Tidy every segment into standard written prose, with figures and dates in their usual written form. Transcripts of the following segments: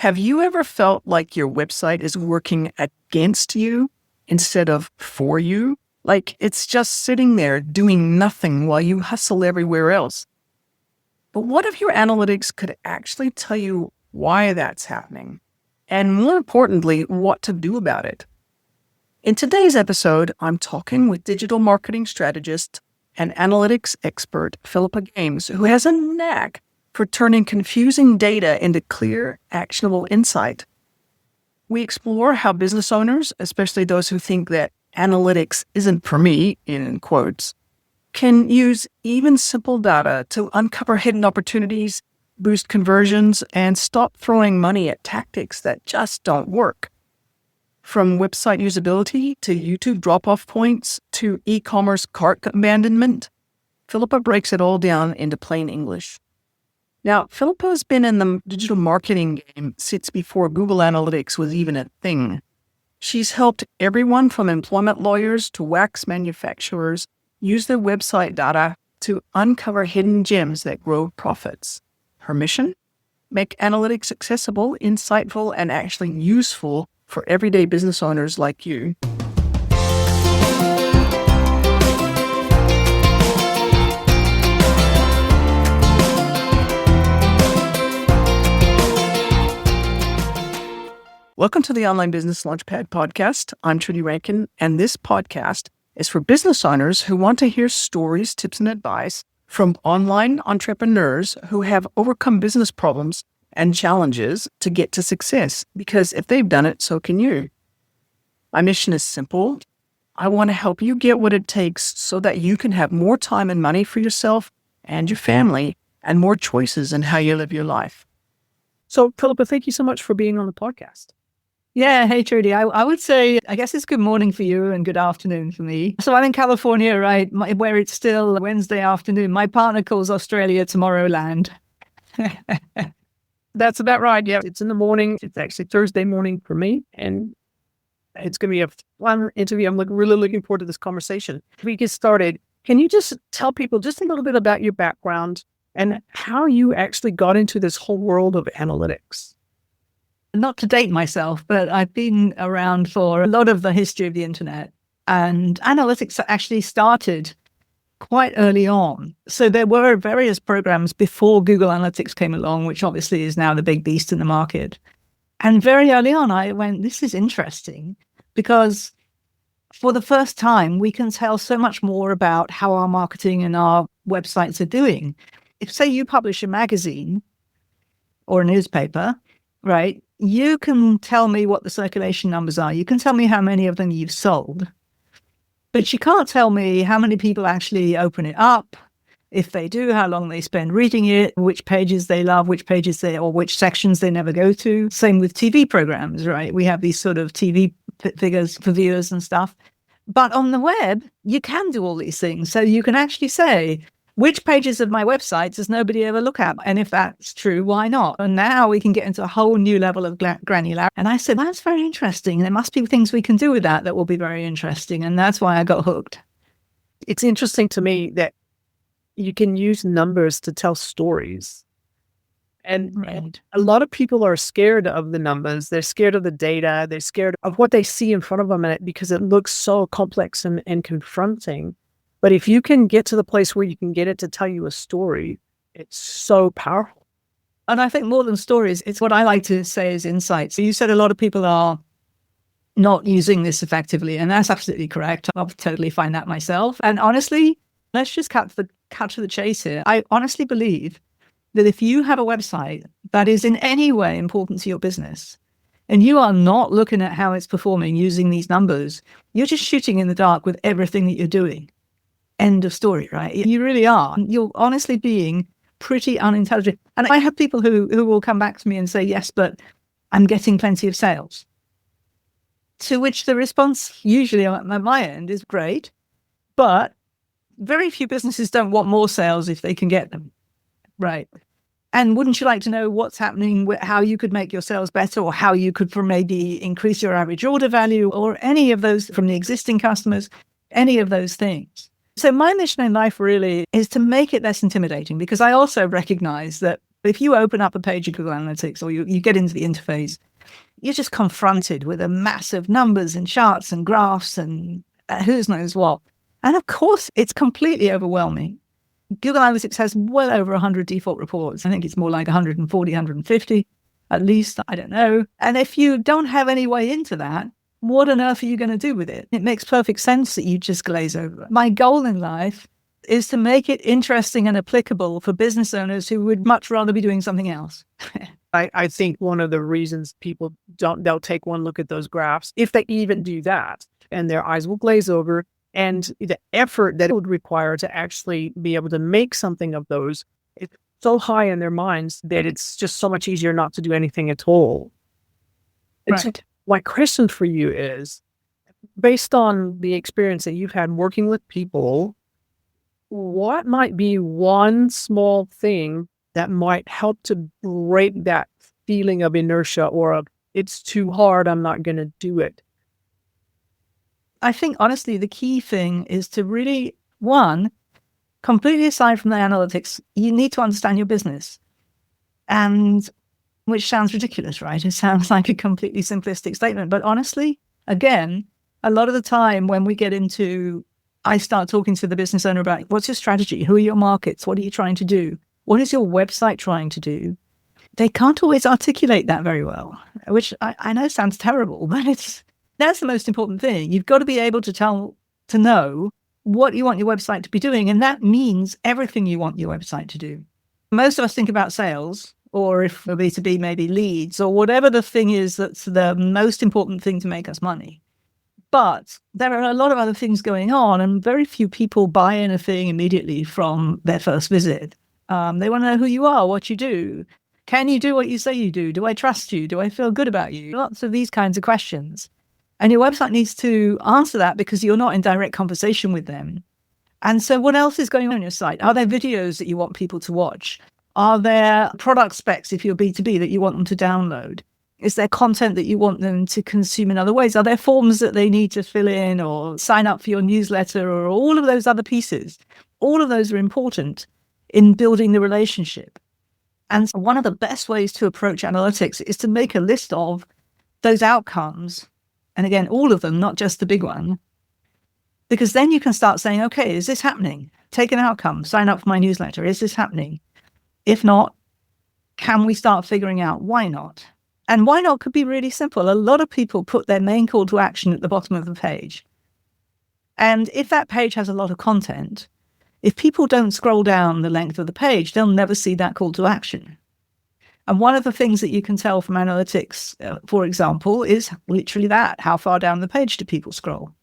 Have you ever felt like your website is working against you instead of for you? Like it's just sitting there doing nothing while you hustle everywhere else? But what if your analytics could actually tell you why that's happening? And more importantly, what to do about it? In today's episode, I'm talking with digital marketing strategist and analytics expert Philippa Gamse, who has a knack for turning confusing data into clear, actionable insight. We explore how business owners, especially those who think that analytics isn't for me, in quotes, can use even simple data to uncover hidden opportunities, boost conversions, and stop throwing money at tactics that just don't work. From website usability to YouTube drop-off points to e-commerce cart abandonment, Philippa breaks it all down into plain English. Now, Philippa's been in the digital marketing game since before Google Analytics was even a thing. She's helped everyone from employment lawyers to wax manufacturers use their website data to uncover hidden gems that grow profits. Her mission? Make analytics accessible, insightful, and actually useful for everyday business owners like you. Welcome to the Online Business Launchpad podcast. I'm Trudy, and this podcast is for business owners who want to hear stories, tips, and advice from online entrepreneurs who have overcome business problems and challenges to get to success, because if they've done it, so can you. My mission is simple. I want to help you get what it takes so that you can have more time and money for yourself and your family and more choices in how you live your life. So, Philippa, thank you so much for being on the podcast. Yeah. Hey, Trudy. I would say, I guess it's good morning for you and good afternoon for me. So I'm in California, right, where it's still Wednesday afternoon. My partner calls Australia Tomorrowland. That's about right. Yeah. It's in the morning. It's actually Thursday morning for me. And it's going to be a fun interview. I'm really looking forward to this conversation. If we get started, can you just tell people just a little bit about your background and how you actually got into this whole world of analytics? Not to date myself, but I've been around for a lot of the history of the internet. And analytics actually started quite early on. So there were various programs before Google Analytics came along, which obviously is now the big beast in the market. And very early on, I went, this is interesting, because for the first time, we can tell so much more about how our marketing and our websites are doing. If, say, you publish a magazine or a newspaper, right, you can tell me what the circulation numbers are. You can tell me how many of them you've sold. But you can't tell me how many people actually open it up. If they do, how long they spend reading it, which pages they love, which sections they never go to. Same with TV programs, right? We have these sort of TV figures for viewers and stuff. But on the web, you can do all these things. So you can actually say, which pages of my website does nobody ever look at? And if that's true, why not? And now we can get into a whole new level of granularity. And I said, that's very interesting. There must be things we can do with that will be very interesting. And that's why I got hooked. It's interesting to me that you can use numbers to tell stories. And a lot of people are scared of the numbers. They're scared of the data. They're scared of what they see in front of them because it looks so complex and confronting. But if you can get to the place where you can get it to tell you a story, it's so powerful. And I think more than stories, it's what I like to say is insights. So you said a lot of people are not using this effectively, and that's absolutely correct. I'll totally find that myself. And honestly, let's just cut to the chase here. I honestly believe that if you have a website that is in any way important to your business, and you are not looking at how it's performing using these numbers, you're just shooting in the dark with everything that you're doing. End of story, right? You really are. You're honestly being pretty unintelligent. And I have people who will come back to me and say, yes, but I'm getting plenty of sales. To which the response usually at my end is great, but very few businesses don't want more sales if they can get them, right? And wouldn't you like to know what's happening, how you could make your sales better, or how you could maybe increase your average order value, or any of those from the existing customers, any of those things? So my mission in life really is to make it less intimidating, because I also recognize that If you open up a page of Google Analytics or you get into the interface, you're just confronted with a massive numbers and charts and graphs and who knows what. And of course, it's completely overwhelming. Google Analytics has well over 100 default reports. I think it's more like 140, 150 at least. I don't know. And if you don't have any way into that, what on earth are you going to do with it? It makes perfect sense that you just glaze over. My goal in life is to make it interesting and applicable for business owners who would much rather be doing something else. I think one of the reasons people they'll take one look at those graphs, if they even do that, and their eyes will glaze over, and the effort that it would require to actually be able to make something of those, it's so high in their minds that it's just so much easier not to do anything at all. And so my question for you is, based on the experience that you've had working with people, what might be one small thing that might help to break that feeling of inertia or of it's too hard, I'm not going to do it? I think, honestly, the key thing is to really, one, completely aside from the analytics, you need to understand your business. And which sounds ridiculous, right? It sounds like a completely simplistic statement. But honestly, again, a lot of the time when we get into, I start talking to the business owner about what's your strategy? Who are your markets? What are you trying to do? What is your website trying to do? They can't always articulate that very well, which I know sounds terrible, but that's the most important thing. You've got to be able to know what you want your website to be doing. And that means everything you want your website to do. Most of us think about sales, or if for B2B, maybe leads, or whatever the thing is that's the most important thing to make us money. But there are a lot of other things going on, and very few people buy anything immediately from their first visit. They want to know who you are, what you do. Can you do what you say you do? Do I trust you? Do I feel good about you? Lots of these kinds of questions. And your website needs to answer that because you're not in direct conversation with them. And so what else is going on your site? Are there videos that you want people to watch? Are there product specs, if you're B2B, that you want them to download? Is there content that you want them to consume in other ways? Are there forms that they need to fill in or sign up for your newsletter or all of those other pieces? All of those are important in building the relationship. And one of the best ways to approach analytics is to make a list of those outcomes. And again, all of them, not just the big one. Because then you can start saying, okay, is this happening? Take an outcome, sign up for my newsletter. Is this happening? If not, can we start figuring out why not? And why not could be really simple. A lot of people put their main call to action at the bottom of the page. And if that page has a lot of content, if people don't scroll down the length of the page, they'll never see that call to action. And one of the things that you can tell from analytics, for example, is literally that. How far down the page do people scroll?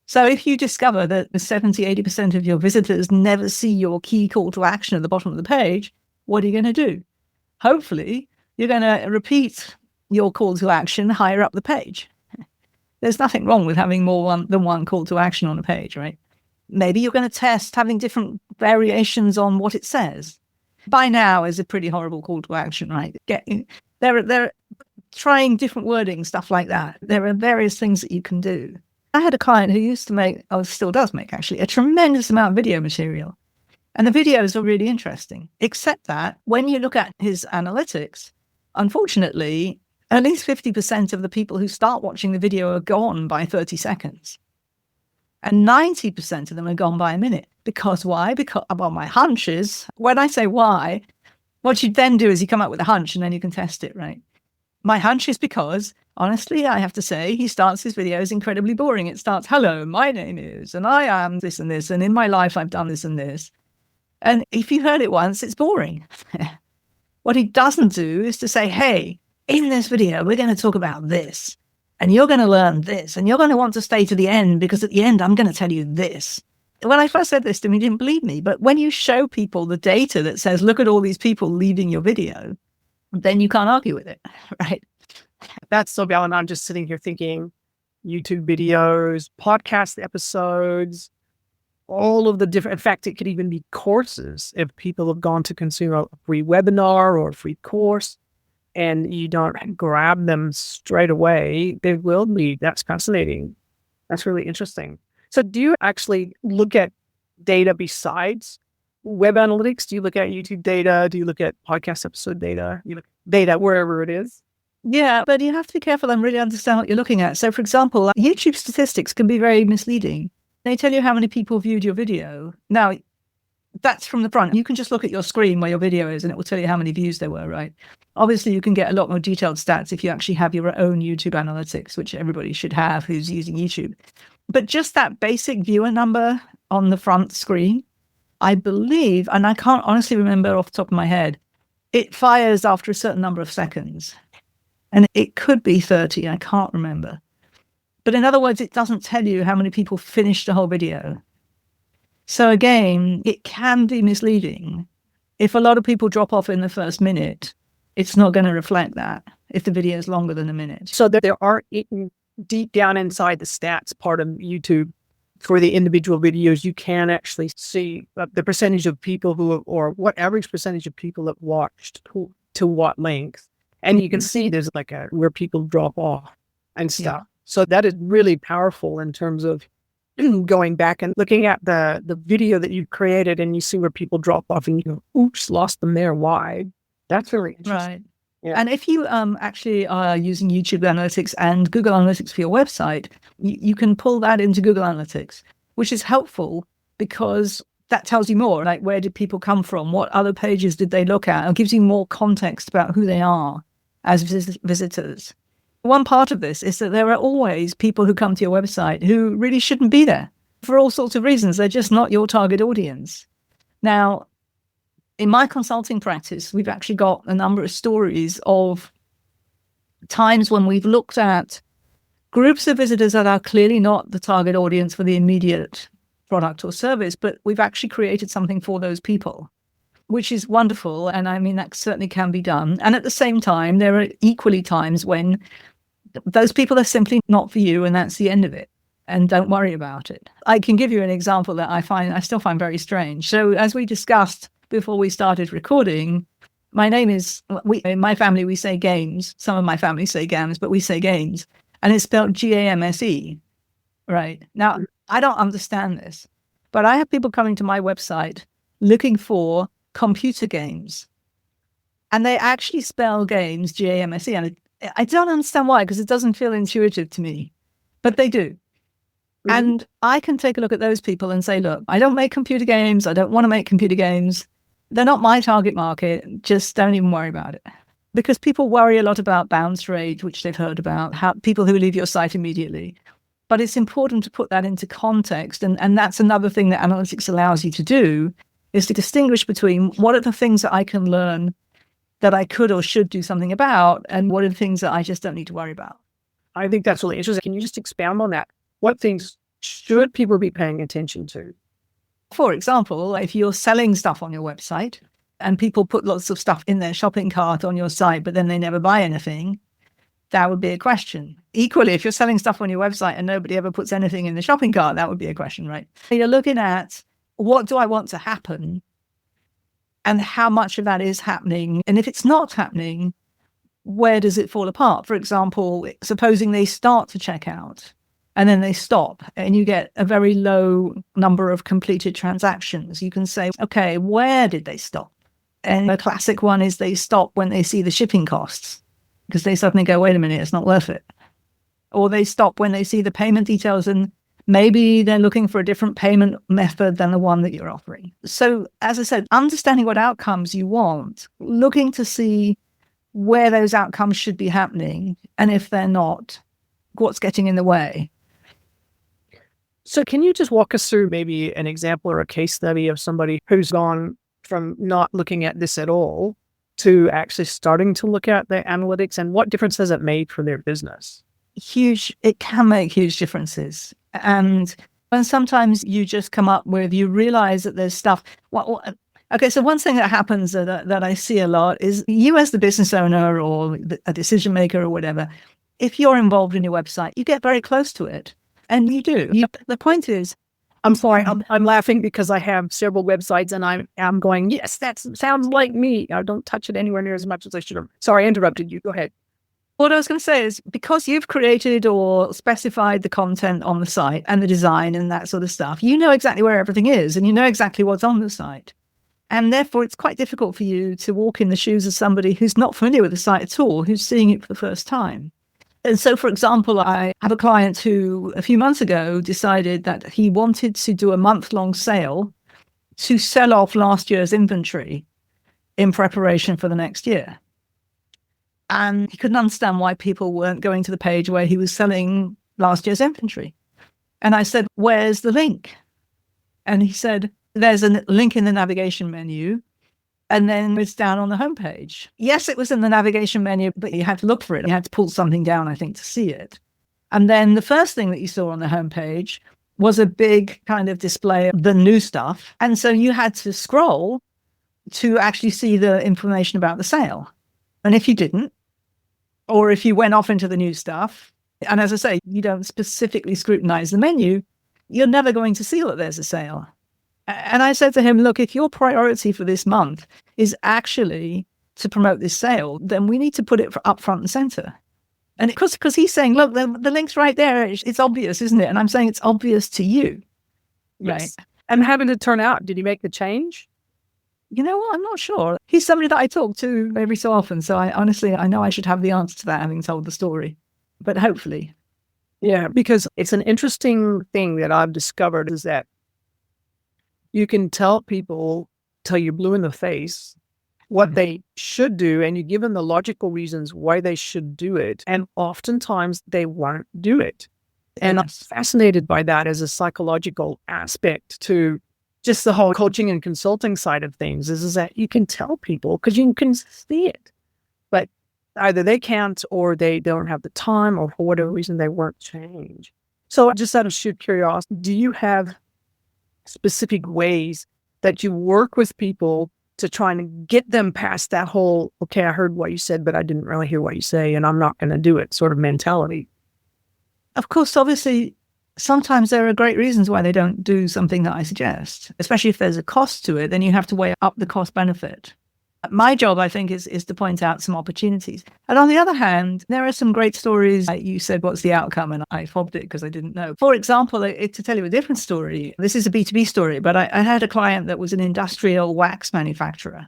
So if you discover that 70, 80% of your visitors never see your key call to action at the bottom of the page, what are you going to do? Hopefully, you're going to repeat your call to action higher up the page. There's nothing wrong with having more than one call to action on a page, right? Maybe you're going to test having different variations on what it says. By now is a pretty horrible call to action, right? They're trying different wording, stuff like that. There are various things that you can do. I had a client who used to make, or still does make actually, a tremendous amount of video material. And the videos are really interesting, except that when you look at his analytics, unfortunately, at least 50% of the people who start watching the video are gone by 30 seconds. And 90% of them are gone by a minute. Because why? Because, well, my hunch is, when I say why, what you then do is you come up with a hunch and then you can test it, right? My hunch is because, honestly, I have to say, he starts his videos incredibly boring. It starts, hello, my name is, and I am this and this, and in my life I've done this and this. And if you heard it once, it's boring. What he doesn't do is to say, hey, in this video, we're going to talk about this. And you're going to learn this, and you're going to want to stay to the end because at the end, I'm going to tell you this. When I first said this to him, he didn't believe me. But when you show people the data that says, look at all these people leaving your video, then you can't argue with it, right? That's so valid. I'm just sitting here thinking YouTube videos, podcast episodes, all of the different, in fact, it could even be courses. If people have gone to consume a free webinar or a free course, and you don't grab them straight away, they will leave. That's fascinating. That's really interesting. So do you actually look at data besides web analytics? Do you look at YouTube data? Do you look at podcast episode data? You look at data wherever it is? Yeah, but you have to be careful and really understand what you're looking at. So, for example, YouTube statistics can be very misleading. They tell you how many people viewed your video. Now, that's from the front. You can just look at your screen where your video is and it will tell you how many views there were, right? Obviously, you can get a lot more detailed stats if you actually have your own YouTube analytics, which everybody should have who's using YouTube. But just that basic viewer number on the front screen, I believe, and I can't honestly remember off the top of my head, it fires after a certain number of seconds. And it could be 30, I can't remember. But in other words, it doesn't tell you how many people finished the whole video. So again, it can be misleading. If a lot of people drop off in the first minute, it's not going to reflect that if the video is longer than a minute. So there are deep down inside the stats part of YouTube for the individual videos, you can actually see the percentage of people or what average percentage of people have watched to what length. And you can see there's like where people drop off and stuff. Yeah. So that is really powerful in terms of going back and looking at the video that you created and you see where people drop off and you go, oops, lost them there. Why? That's really interesting. Right. Yeah. And if you actually are using YouTube Analytics and Google Analytics for your website, you can pull that into Google Analytics, which is helpful because that tells you more, like where did people come from? What other pages did they look at? It gives you more context about who they are as visitors. One part of this is that there are always people who come to your website who really shouldn't be there for all sorts of reasons. They're just not your target audience. Now, in my consulting practice, we've actually got a number of stories of times when we've looked at groups of visitors that are clearly not the target audience for the immediate product or service, but we've actually created something for those people, which is wonderful. And I mean, that certainly can be done. And at the same time, there are equally times when those people are simply not for you, and that's the end of it. And don't worry about it. I can give you an example that I still find very strange. So as we discussed before we started recording, my name is, in my family, we say Games. Some of my family say Gams, but we say Games. And it's spelled Gamse, right? Now, I don't understand this, but I have people coming to my website looking for computer games. And they actually spell games, Gamse. And I don't understand why, because it doesn't feel intuitive to me, but they do. Mm-hmm. And I can take a look at those people and say, look, I don't make computer games. I don't want to make computer games. They're not my target market. Just don't even worry about it. Because people worry a lot about bounce rate, which they've heard about, how people who leave your site immediately. But it's important to put that into context. And that's another thing that analytics allows you to do, is to distinguish between what are the things that I can learn that I could or should do something about, and what are the things that I just don't need to worry about. I think that's really interesting. Can you just expound on that? What things should people be paying attention to? For example, if you're selling stuff on your website and people put lots of stuff in their shopping cart on your site, but then they never buy anything, that would be a question. Equally, if you're selling stuff on your website and nobody ever puts anything in the shopping cart, that would be a question, right? So you're looking at, what do I want to happen? And how much of that is happening? And if it's not happening, where does it fall apart? For example, supposing they start to check out and then they stop and you get a very low number of completed transactions. You can say, okay, where did they stop? And a classic one is they stop when they see the shipping costs, because they suddenly go, wait a minute, it's not worth it. Or they stop when they see the payment details and maybe they're looking for a different payment method than the one that you're offering. So as I said, understanding what outcomes you want, looking to see where those outcomes should be happening, and if they're not, what's getting in the way. So can you just walk us through maybe an example or a case study of somebody who's gone from not looking at this at all to actually starting to look at the analytics, and what difference has it made for their business? Huge. It can make huge differences. And sometimes you just come up with, you realize that there's stuff. Okay, so one thing that happens that I see a lot is you as the business owner or a decision maker or whatever, if you're involved in your website, you get very close to it. And you do. The point is, I'm sorry, I'm laughing because I have several websites and I'm going, yes, that sounds like me. I don't touch it anywhere near as much as I should have. Sorry, I interrupted you. Go ahead. What I was going to say is, because you've created or specified the content on the site and the design and that sort of stuff, you know exactly where everything is and you know exactly what's on the site. And therefore, it's quite difficult for you to walk in the shoes of somebody who's not familiar with the site at all, who's seeing it for the first time. And so, for example, I have a client who a few months ago decided that he wanted to do a month-long sale to sell off last year's inventory in preparation for the next year. And he couldn't understand why people weren't going to the page where he was selling last year's inventory. And I said, where's the link? And he said, there's a link in the navigation menu, and then it's down on the homepage. Yes, it was in the navigation menu, but you had to look for it. You had to pull something down, I think, to see it. And then the first thing that you saw on the homepage was a big kind of display of the new stuff. And so you had to scroll to actually see the information about the sale. And if you didn't, or if you went off into the new stuff, and as I say, you don't specifically scrutinize the menu, you're never going to see that there's a sale. And I said to him, look, if your priority for this month is actually to promote this sale, then we need to put it up front and center. And because he's saying, look, the link's right there. It's obvious, isn't it? And I'm saying it's obvious to you. Yes. Right. And how did it turn out? Did he make the change? You know what? I'm not sure. He's somebody that I talk to every so often. So I know I should have the answer to that, having told the story. But hopefully. Yeah, because it's an interesting thing that I've discovered is that you can tell people till you're blue in the face what they should do, and you give them the logical reasons why they should do it. And oftentimes they won't do it. And I'm fascinated by that as a psychological aspect to just the whole coaching and consulting side of things is that you can tell people because you can see it, but either they can't or they don't have the time or for whatever reason they won't change. So just out of sheer curiosity, do you have specific ways that you work with people to try and get them past that whole, okay, I heard what you said, but I didn't really hear what you say, and I'm not going to do it sort of mentality? Of course, obviously, sometimes there are great reasons why they don't do something that I suggest, especially if there's a cost to it, then you have to weigh up the cost benefit. My job, I think, is to point out some opportunities. And on the other hand, there are some great stories. Like you said, what's the outcome? And I fobbed it because I didn't know. For example, to tell you a different story, this is a B2B story, but I had a client that was an industrial wax manufacturer.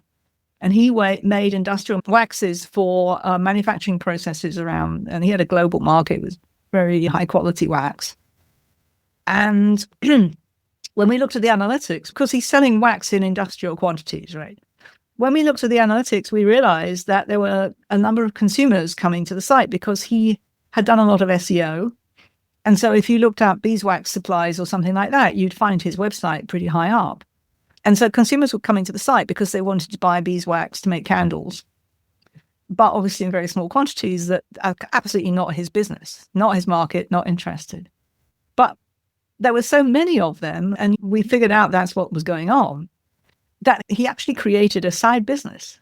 And he made industrial waxes for manufacturing processes around, and he had a global market. It was very high quality wax. And when we looked at the analytics, because he's selling wax in industrial quantities, right? When we looked at the analytics, we realized that there were a number of consumers coming to the site because he had done a lot of SEO. And so if you looked up beeswax supplies or something like that, you'd find his website pretty high up. And so consumers were coming to the site because they wanted to buy beeswax to make candles, but obviously in very small quantities that are absolutely not his business, not his market, not interested. But there were so many of them, and we figured out that's what was going on, that he actually created a side business.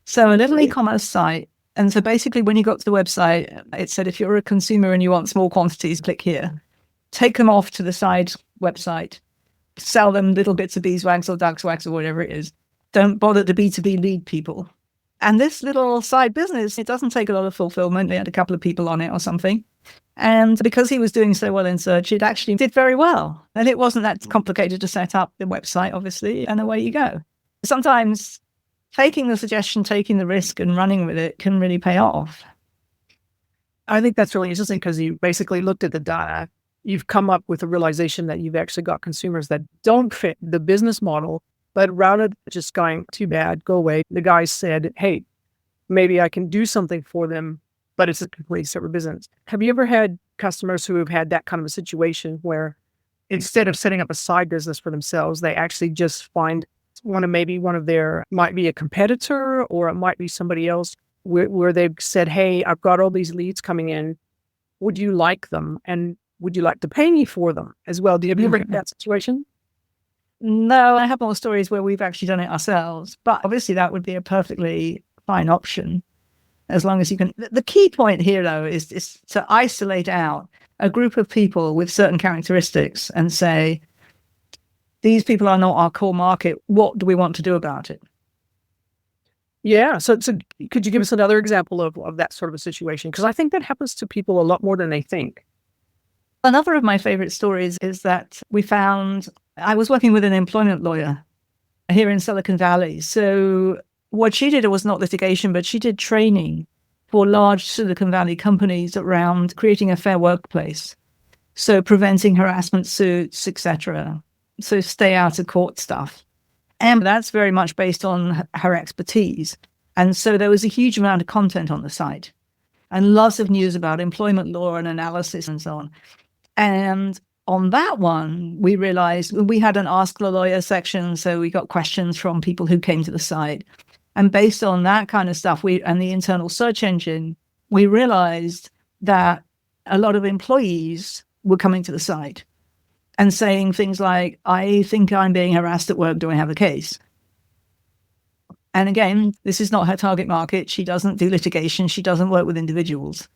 So a little e-commerce site. And so basically when you got to the website, it said, if you're a consumer and you want small quantities, click here. Take them off to the side website. Sell them little bits of beeswax or duck's wax or whatever it is. Don't bother to B2B lead people. And this little side business, it doesn't take a lot of fulfillment. They had a couple of people on it or something. And because he was doing so well in search, it actually did very well. And it wasn't that complicated to set up the website, obviously, and away you go. Sometimes taking the suggestion, taking the risk and running with it can really pay off. I think that's really interesting because you basically looked at the data. You've come up with a realization that you've actually got consumers that don't fit the business model, but rather than just going, too bad, go away, the guy said, hey, maybe I can do something for them, but it's a completely separate business. Have you ever had customers who have had that kind of a situation where instead of setting up a side business for themselves, they actually just find one of their, might be a competitor or it might be somebody else where they've said, hey, I've got all these leads coming in. Would you like them? And would you like to pay me for them as well? Have you ever had that situation? No, I have more stories where we've actually done it ourselves, but obviously that would be a perfectly fine option. As long as you can. The key point here, though, is to isolate out a group of people with certain characteristics and say, these people are not our core market. What do we want to do about it? Yeah. So could you give us another example of that sort of a situation? Because I think that happens to people a lot more than they think. Another of my favorite stories is that I was working with an employment lawyer, here in Silicon Valley. So what she did was not litigation, but she did training for large Silicon Valley companies around creating a fair workplace. So preventing harassment suits, etc. So stay out of court stuff. And that's very much based on her expertise. And so there was a huge amount of content on the site and lots of news about employment law and analysis and so on. And on that one, we realized we had an Ask the Lawyer section. So we got questions from people who came to the site. And based on that kind of stuff, and the internal search engine, we realized that a lot of employees were coming to the site and saying things like, I think I'm being harassed at work. Do I have a case? And again, this is not her target market. She doesn't do litigation. She doesn't work with individuals.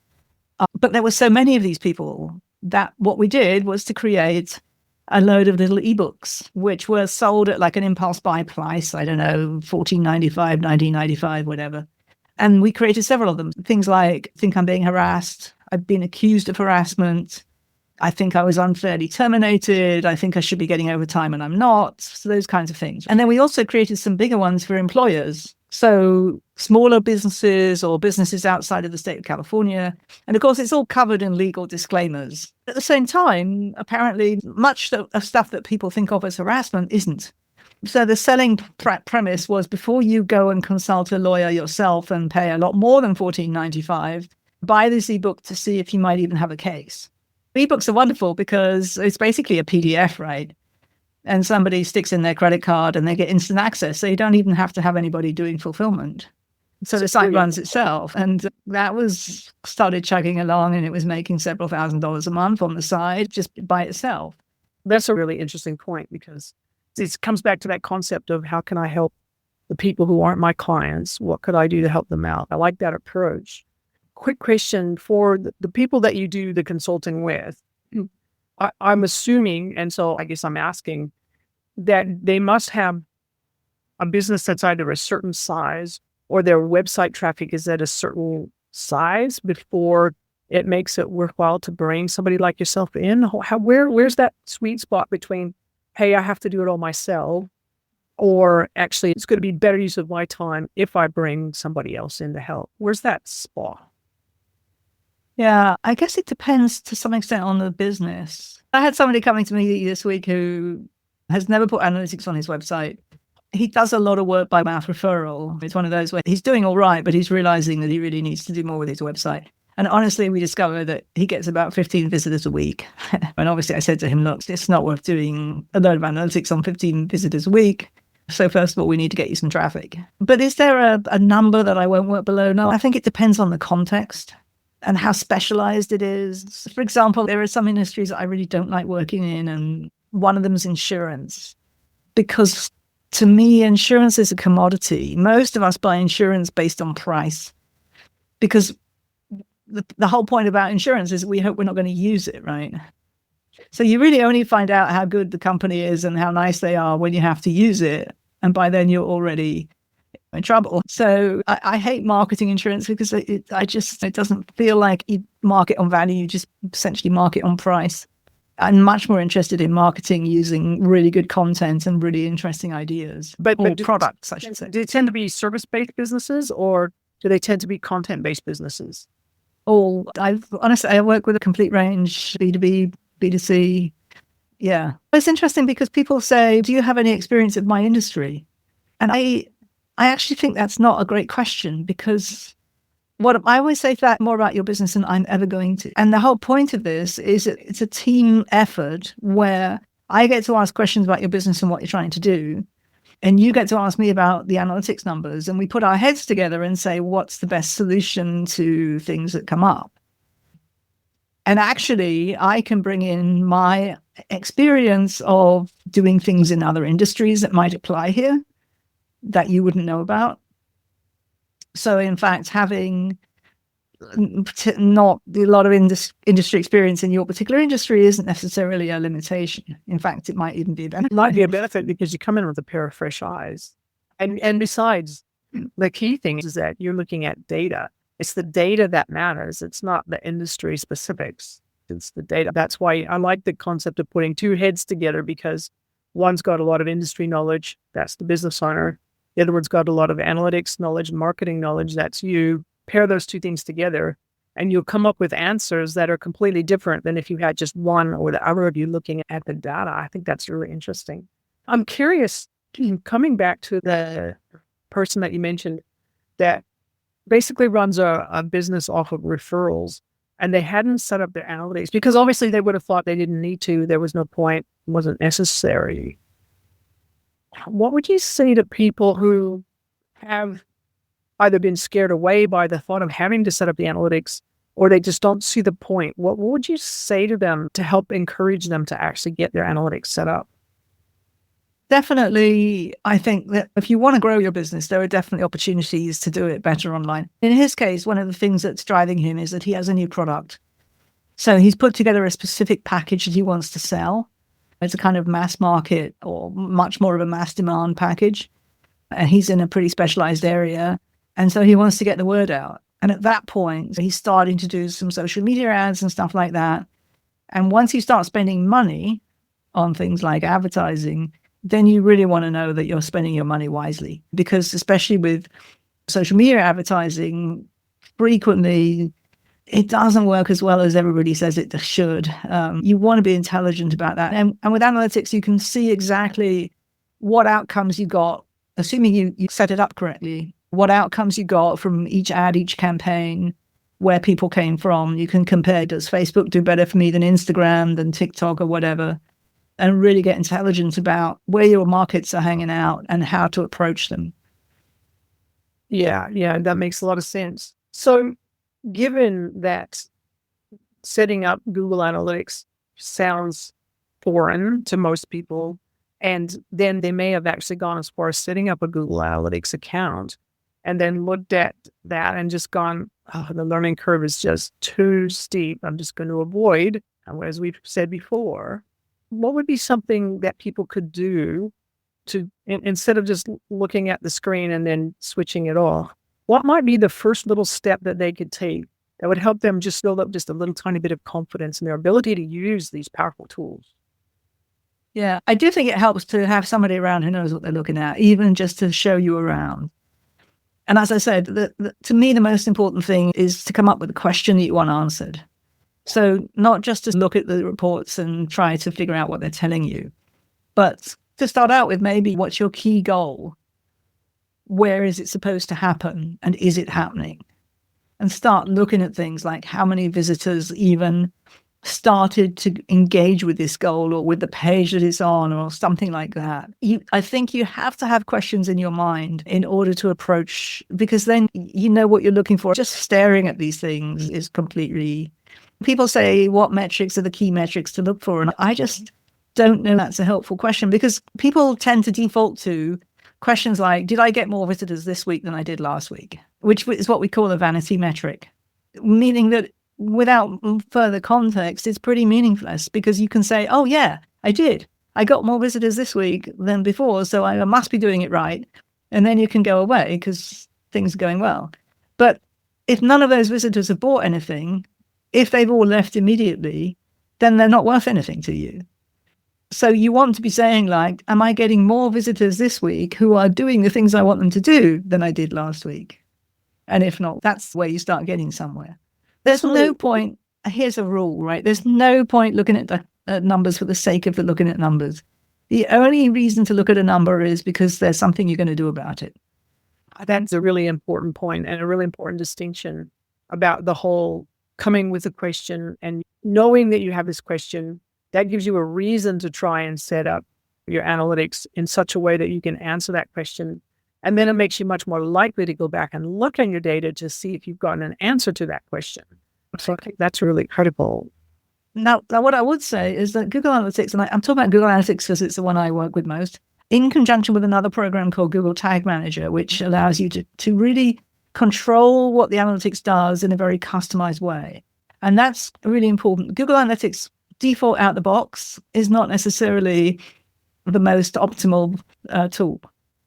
But there were so many of these people that what we did was to create a load of little eBooks, which were sold at like an impulse buy price. I don't know, $14.95, $19.95, whatever. And we created several of them. Things like, I think I'm being harassed. I've been accused of harassment. I think I was unfairly terminated. I think I should be getting overtime and I'm not. So those kinds of things. And then we also created some bigger ones for employers. So smaller businesses or businesses outside of the state of California. And of course, it's all covered in legal disclaimers. At the same time, apparently, much of stuff that people think of as harassment isn't. So the selling premise was before you go and consult a lawyer yourself and pay a lot more than $14.95, buy this ebook to see if you might even have a case. Ebooks are wonderful because it's basically a PDF, right? And somebody sticks in their credit card and they get instant access. So you don't even have to have anybody doing fulfillment. So the site runs itself. And that started chugging along and it was making several $1,000s a month on the side just by itself. That's a really interesting point because it comes back to that concept of how can I help the people who aren't my clients? What could I do to help them out? I like that approach. Quick question for the people that you do the consulting with. I'm assuming, and so I guess I'm asking, that they must have a business that's either a certain size or their website traffic is at a certain size before it makes it worthwhile to bring somebody like yourself in. Where's that sweet spot between, hey, I have to do it all myself, or actually it's going to be better use of my time if I bring somebody else in to help? Where's that spot? Yeah, I guess it depends to some extent on the business. I had somebody coming to me this week who has never put analytics on his website. He does a lot of work by mouth referral. It's one of those where he's doing all right, but he's realizing that he really needs to do more with his website. And honestly, we discovered that he gets about 15 visitors a week. And obviously I said to him, look, it's not worth doing a load of analytics on 15 visitors a week. So first of all, we need to get you some traffic. But is there a number that I won't work below? No, I think it depends on the context and how specialized it is. For example, there are some industries that I really don't like working in, and one of them is insurance. Because to me, insurance is a commodity. Most of us buy insurance based on price. Because the whole point about insurance is we hope we're not going to use it, right? So you really only find out how good the company is and how nice they are when you have to use it. And by then you're already in trouble. So I hate marketing insurance because it doesn't feel like you market on value. You just essentially market on price. I'm much more interested in marketing using really good content and really interesting ideas, but products, I should say. Do they tend to be service-based businesses or do they tend to be content-based businesses? Honestly, I work with a complete range, B2B, B2C. Yeah. It's interesting because people say, do you have any experience of my industry? And I actually think that's not a great question because what I always say that more about your business than I'm ever going to. And the whole point of this is that it's a team effort where I get to ask questions about your business and what you're trying to do. And you get to ask me about the analytics numbers, and we put our heads together and say, what's the best solution to things that come up? And actually, I can bring in my experience of doing things in other industries that might apply here that you wouldn't know about. So in fact, having not a lot of industry experience in your particular industry isn't necessarily a limitation. In fact, it might even be a benefit. It might be a benefit because you come in with a pair of fresh eyes. And besides, the key thing is that you're looking at data. It's the data that matters. It's not the industry specifics. It's the data. That's why I like the concept of putting two heads together, because One's got a lot of industry knowledge, that's the business owner. The other one's got a lot of analytics knowledge, marketing knowledge, that's you. Pair those two things together, and you'll come up with answers that are completely different than if you had just one or the other of you looking at the data. I think that's really interesting. I'm curious, coming back to the person that you mentioned that basically runs a business off of referrals, and they hadn't set up their analytics because obviously they would have thought they didn't need to. There was no point, it wasn't necessary. What would you say to people who have either been scared away by the thought of having to set up the analytics, or they just don't see the point? What would you say to them to help encourage them to actually get their analytics set up? Definitely, I think that if you want to grow your business, there are definitely opportunities to do it better online. In his case, one of the things that's driving him is that he has a new product. So he's put together a specific package that he wants to sell. It's a kind of mass market or much more of a mass demand package. And he's in a pretty specialized area. And so he wants to get the word out. And at that point, he's starting to do some social media ads and stuff like that. And once you start spending money on things like advertising, then you really want to know that you're spending your money wisely. Because especially with social media advertising, frequently it doesn't work as well as everybody says it should. You want to be intelligent about that. And with analytics, you can see exactly what outcomes you got, assuming you set it up correctly, what outcomes you got from each ad, each campaign, where people came from. You can compare, does Facebook do better for me than Instagram, than TikTok or whatever? And really get intelligent about where your markets are hanging out and how to approach them. Yeah, that makes a lot of sense. So given that setting up Google Analytics sounds foreign to most people, and then they may have actually gone as far as setting up a Google Analytics account and then looked at that and just gone, oh, the learning curve is just too steep, I'm just going to avoid, as we've said before. What would be something that people could do to, instead of just looking at the screen and then switching it off, what might be the first little step that they could take that would help them just build up just a little tiny bit of confidence in their ability to use these powerful tools? Yeah, I do think it helps to have somebody around who knows what they're looking at, even just to show you around. And as I said, to me, the most important thing is to come up with a question that you want answered. So not just to look at the reports and try to figure out what they're telling you, but to start out with maybe what's your key goal? Where is it supposed to happen? And is it happening? And start looking at things like how many visitors even started to engage with this goal or with the page that it's on or something like that. I think you have to have questions in your mind in order to approach, because then you know what you're looking for. Just staring at these things is completely... People say, what metrics are the key metrics to look for? And I just don't know that's a helpful question, because people tend to default to questions like, did I get more visitors this week than I did last week? Which is what we call a vanity metric, meaning that without further context, it's pretty meaningless, because you can say, oh yeah, I did. I got more visitors this week than before, so I must be doing it right. And then you can go away because things are going well. But if none of those visitors have bought anything, if they've all left immediately, then they're not worth anything to you. So you want to be saying like, am I getting more visitors this week who are doing the things I want them to do than I did last week? And if not, that's where you start getting somewhere. There's no point. Here's a rule, right? There's no point looking at the numbers for the sake of looking at numbers. The only reason to look at a number is because there's something you're going to do about it. That's a really important point and a really important distinction about the whole coming with a question and knowing that you have this question. That gives you a reason to try and set up your analytics in such a way that you can answer that question. And then it makes you much more likely to go back and look at your data to see if you've gotten an answer to that question. So I think that's really critical. Now, what I would say is that Google Analytics, and I'm talking about Google Analytics because it's the one I work with most, in conjunction with another program called Google Tag Manager, which allows you to really control what the analytics does in a very customized way. And that's really important. Google Analytics default out the box is not necessarily the most optimal tool.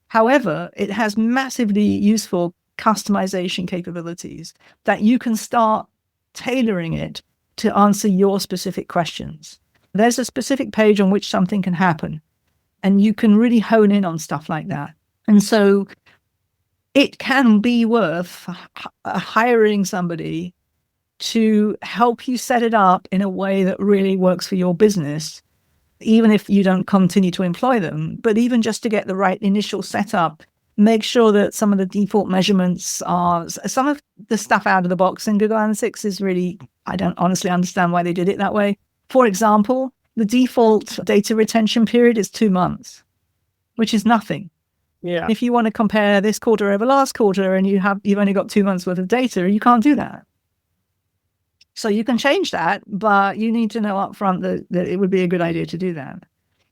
However, it has massively useful customization capabilities that you can start tailoring it to answer your specific questions. There's a specific page on which something can happen. And you can really hone in on stuff like that. And so it can be worth hiring somebody to help you set it up in a way that really works for your business, even if you don't continue to employ them. But even just to get the right initial setup, make sure that some of the default measurements are, some of the stuff out of the box in Google Analytics is really, I don't honestly understand why they did it that way. For example, the default data retention period is 2 months, which is nothing. Yeah. If you want to compare this quarter over last quarter and you've only got 2 months worth of data, you can't do that. So you can change that, but you need to know upfront that it would be a good idea to do that.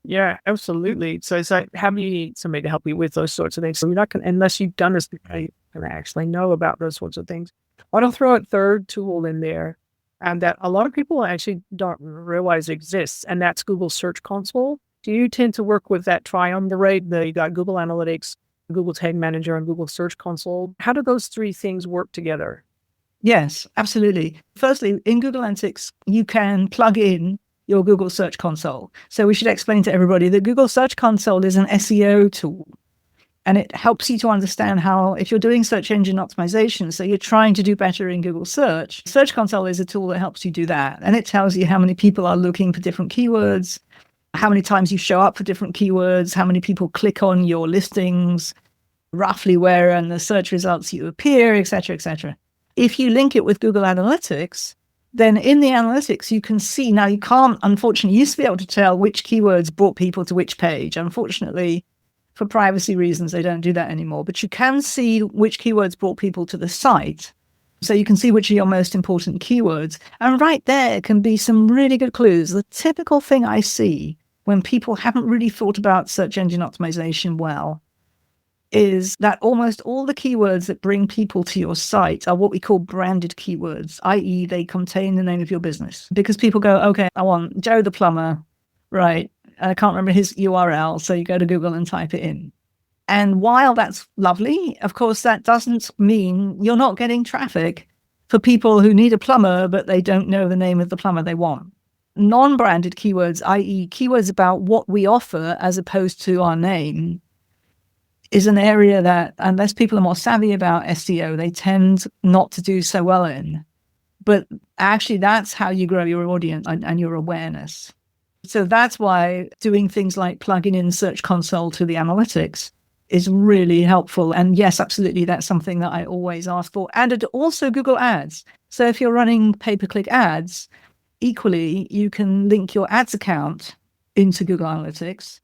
Yeah, absolutely. So it's like having you need somebody to help you with those sorts of things. So you're not going to, unless you've done this, you're going to actually know about those sorts of things. I want to throw a third tool in there, and that a lot of people actually don't realize exists, and that's Google Search Console. Do you tend to work with that triumvirate? You got Google Analytics, Google Tag Manager, and Google Search Console. How do those three things work together? Yes, absolutely. Firstly, in Google Analytics, you can plug in your Google Search Console. So we should explain to everybody that Google Search Console is an SEO tool, and it helps you to understand how, if you're doing search engine optimization, so you're trying to do better in Google Search, Search Console is a tool that helps you do that. And it tells you how many people are looking for different keywords, how many times you show up for different keywords, how many people click on your listings, roughly where in the search results you appear, et cetera, et cetera. If you link it with Google Analytics, then in the analytics, you can see, now you can't, unfortunately, you used to be able to tell which keywords brought people to which page. Unfortunately, for privacy reasons, they don't do that anymore, but you can see which keywords brought people to the site. So you can see which are your most important keywords. And right there can be some really good clues. The typical thing I see when people haven't really thought about search engine optimization well is that almost all the keywords that bring people to your site are what we call branded keywords, i.e. they contain the name of your business. Because people go, okay, I want Joe the plumber, right? I can't remember his URL, so you go to Google and type it in. And while that's lovely, of course, that doesn't mean you're not getting traffic for people who need a plumber, but they don't know the name of the plumber they want. Non-branded keywords, i.e. keywords about what we offer as opposed to our name, is an area that, unless people are more savvy about SEO, they tend not to do so well in. But actually, that's how you grow your audience and your awareness. So that's why doing things like plugging in Search Console to the analytics is really helpful. And yes, absolutely, that's something that I always ask for. And also Google Ads. So if you're running pay-per-click ads, equally, you can link your ads account into Google Analytics.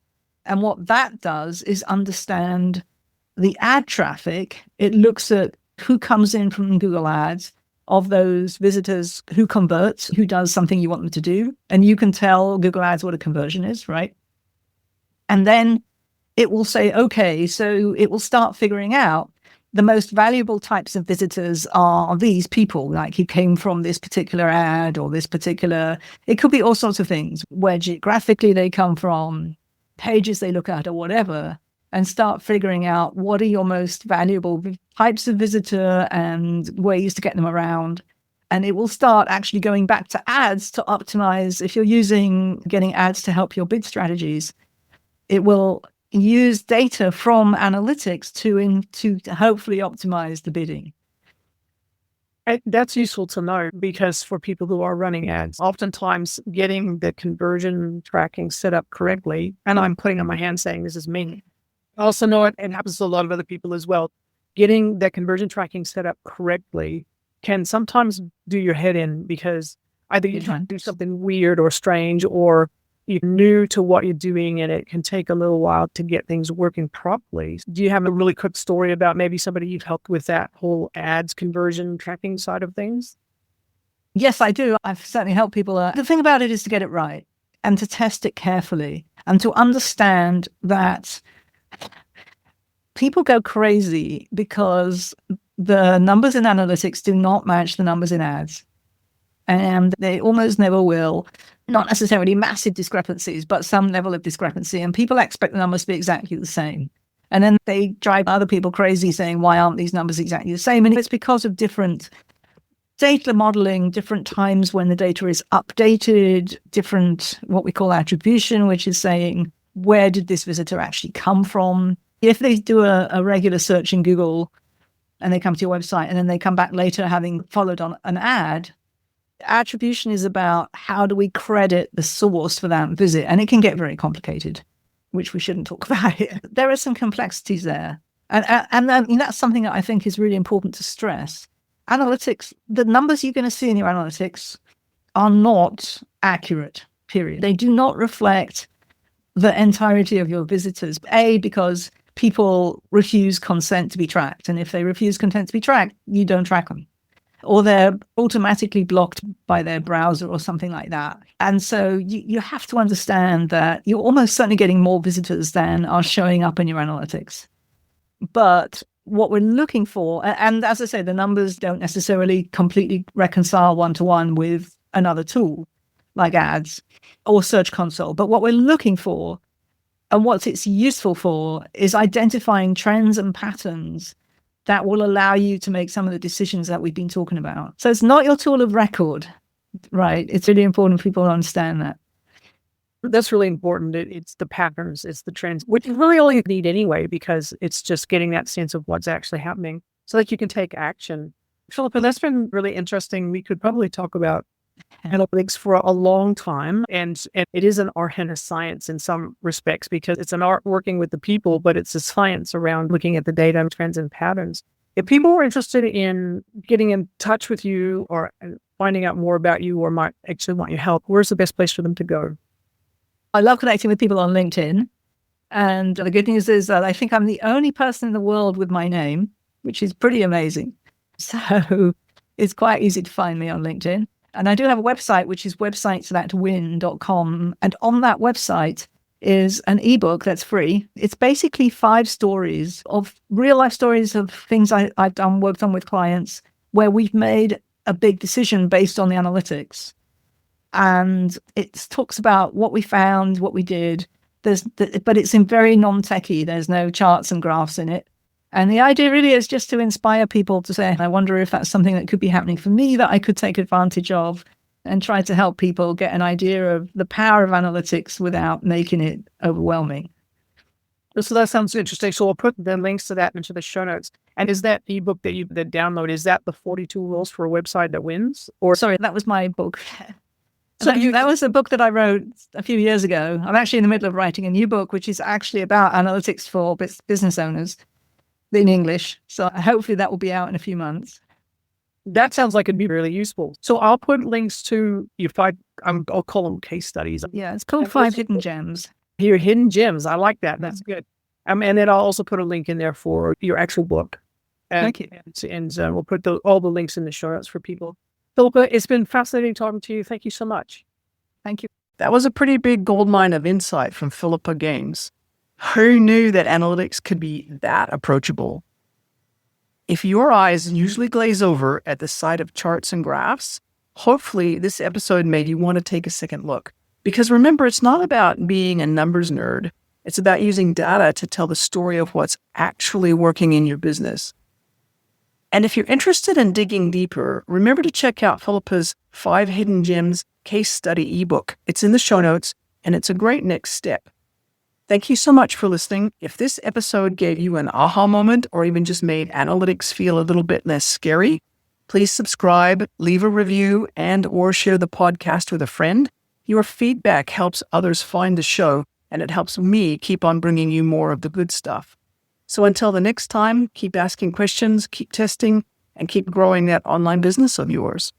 And what that does is understand the ad traffic. It looks at who comes in from Google Ads, of those visitors, who converts, who does something you want them to do. And you can tell Google Ads what a conversion is, right? And then it will say, okay, so it will start figuring out the most valuable types of visitors are these people, like who came from this particular ad or this particular, it could be all sorts of things, where geographically they come from, pages they look at or whatever, and start figuring out what are your most valuable types of visitor and ways to get them around. And it will start actually going back to ads to optimize. If you're getting ads to help your bid strategies, it will use data from analytics to hopefully optimize the bidding. That's useful to know, because for people who are running ads, oftentimes getting the conversion tracking set up correctly, and I'm putting on my hand saying this is me. I also know it happens to a lot of other people as well. Getting that conversion tracking set up correctly can sometimes do your head in, because either you're trying to do something weird or strange, or you're new to what you're doing and it can take a little while to get things working properly. Do you have a really quick story about maybe somebody you've helped with that whole ads conversion tracking side of things? Yes, I do. I've certainly helped people. The thing about it is to get it right and to test it carefully and to understand that people go crazy because the numbers in analytics do not match the numbers in ads. And they almost never will. Not necessarily massive discrepancies, but some level of discrepancy. And people expect the numbers to be exactly the same. And then they drive other people crazy saying, why aren't these numbers exactly the same? And it's because of different data modeling, different times when the data is updated, different what we call attribution, which is saying where did this visitor actually come from? If they do a regular search in Google and they come to your website and then they come back later having followed on an ad, attribution is about how do we credit the source for that visit? And it can get very complicated, which we shouldn't talk about here. There are some complexities there. And that's something that I think is really important to stress. Analytics, the numbers you're going to see in your analytics are not accurate, period. They do not reflect the entirety of your visitors. A, because people refuse consent to be tracked. And if they refuse consent to be tracked, you don't track them. Or they're automatically blocked by their browser or something like that. And so you have to understand that you're almost certainly getting more visitors than are showing up in your analytics. But what we're looking for, and as I say, the numbers don't necessarily completely reconcile one-to-one with another tool like ads or Search Console. But what we're looking for and what it's useful for is identifying trends and patterns that will allow you to make some of the decisions that we've been talking about. So it's not your tool of record, right? It's really important for people to understand that. That's really important. It's the patterns, it's the trends, which you really only need anyway, because it's just getting that sense of what's actually happening so that you can take action. Philippa, that's been really interesting. We could probably talk about analytics for a long time. And it is an art and a science in some respects, because it's an art working with the people, but it's a science around looking at the data and trends and patterns. If people are interested in getting in touch with you or finding out more about you or might actually want your help, where's the best place for them to go? I love connecting with people on LinkedIn. And the good news is that I think I'm the only person in the world with my name, which is pretty amazing. So it's quite easy to find me on LinkedIn. And I do have a website, which is websitesthatwin.com. And on that website is an ebook that's free. It's basically 5 stories of real life stories of things I've worked on with clients where we've made a big decision based on the analytics. And it talks about what we found, what we did. But it's in very non-techy. There's no charts and graphs in it. And the idea really is just to inspire people to say, I wonder if that's something that could be happening for me that I could take advantage of, and try to help people get an idea of the power of analytics without making it overwhelming. So that sounds interesting. So we'll put the links to that into the show notes. And is that ebook that you download, is that the 42 rules for a website that wins? Or sorry, that was my book. So that was a book that I wrote a few years ago. I'm actually in the middle of writing a new book, which is actually about analytics for business owners in English. So hopefully that will be out in a few months. That sounds like it'd be really useful. So I'll put links to your 5, I'll call them case studies. Yeah, it's called 5 Hidden Gems. Your hidden gems. I like that. That's good. And then I'll also put a link in there for your actual book. Thank you. And we'll put all the links in the show notes for people. Philippa, it's been fascinating talking to you. Thank you so much. Thank you. That was a pretty big goldmine of insight from Philippa Gamse. Who knew that analytics could be that approachable? If your eyes usually glaze over at the sight of charts and graphs, hopefully this episode made you want to take a second look. Because remember, it's not about being a numbers nerd. It's about using data to tell the story of what's actually working in your business. And if you're interested in digging deeper, remember to check out Philippa's 5 Hidden Gems case study ebook. It's in the show notes, and it's a great next step. Thank you so much for listening. If this episode gave you an aha moment or even just made analytics feel a little bit less scary, please subscribe, leave a review, and or share the podcast with a friend. Your feedback helps others find the show, and it helps me keep on bringing you more of the good stuff. So until the next time, keep asking questions, keep testing, and keep growing that online business of yours.